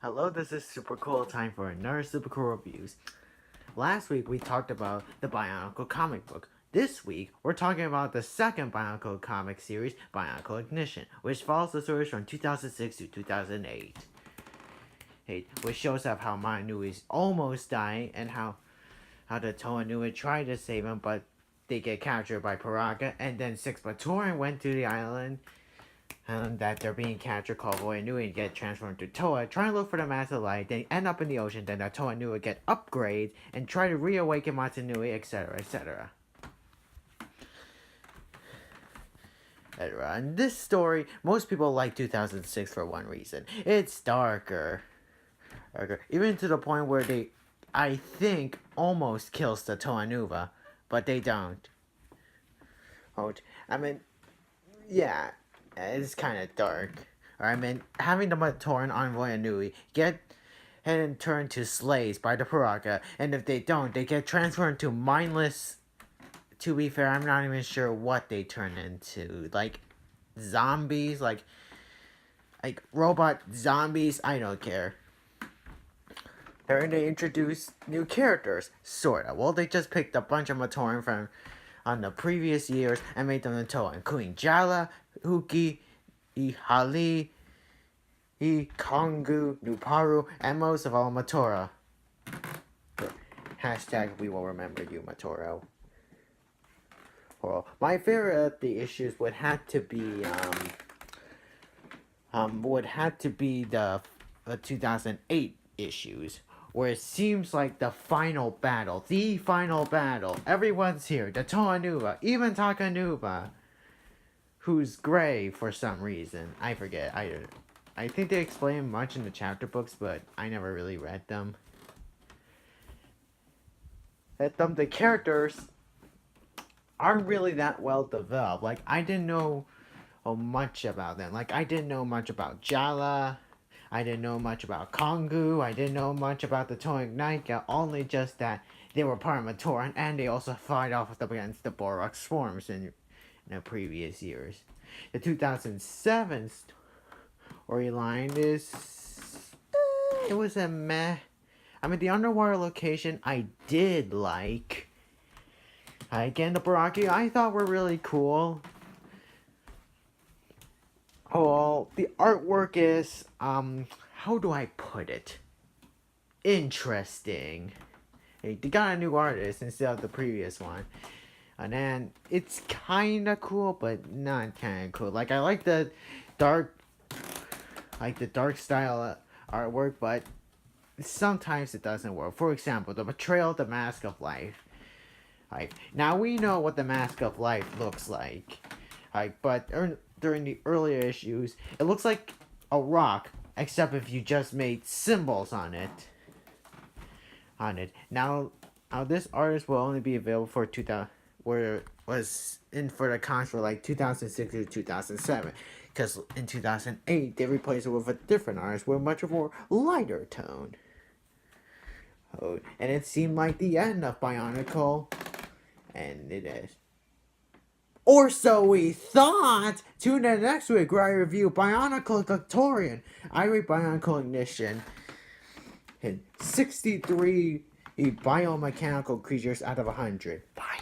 Hello, this is Super Cool. Time for another Super Cool Reviews. Last week we talked about the Bionicle comic book. This week we're talking about the second Bionicle comic series, Bionicle Ignition, which follows the stories from 2006 to 2008. Which shows up how Manu is almost dying and how the Toanui tried to save him, but they get captured by Paraga, and then Six Batoran went to the island that they're being captured, called Voyanui, and get transformed to Toa, trying to look for the Master Light, then end up in the ocean, then the Toa Nui get upgrades, and try to reawaken Matanui, etc., etc. And this story, most people like 2006 for one reason. It's darker. Even to the point where they, I think, almost kills the Toa Nuva, but they don't. Yeah, it's kind of dark. Having the Matoran on Voyanui get and turn to slaves by the Paraka, and if they don't, they get transferred to mindless. To be fair, I'm not even sure what they turn into. Like zombies, like robot zombies. I don't care. They introduce new characters, sorta. Well, they just picked a bunch of Matoran from on the previous years and made them into Toa, including Jala, Huki, Ihali, Kongu, Nuparu, and most of all Matora. Hashtag we will remember you, Matoro. Well, my favorite of the issues would have to be the 2008 issues, where it seems like the final battle. Everyone's here. The Toanuva, even Takanuva, who's gray for some reason. I forget. I think they explain much in the chapter books, but I never really read them. The characters aren't really that well developed. Like, I didn't know much about them. Like, I didn't know much about Jala. I didn't know much about Kongu. I didn't know much about the Toic Nika, only just that they were part of Matoran, and they also fought off against the Borak Swarms in the previous years. The 2007 storyline it was a meh. The underwater location I did like. Again, the Baraki I thought were really cool. Oh, the artwork is, how do I put it? Interesting. They got a new artist instead of the previous one. And then, it's kinda cool, but not kinda cool. Like, I like the dark style artwork, but sometimes it doesn't work. For example, the Betrayal of the Mask of Life. Now we know what the Mask of Life looks like. But during the earlier issues, it looks like a rock, except if you just made symbols on it. Now this artist will only be available for 2000, where it was in for the cons for like 2006 or 2007, because in 2008 they replaced it with a different artist with much more lighter tone. And it seemed like the end of Bionicle, and it is. Or so we thought! Tune in next week where I review Bionicle Victorian. I rate Bionicle Ignition in 63 biomechanical creatures out of 100. Bye.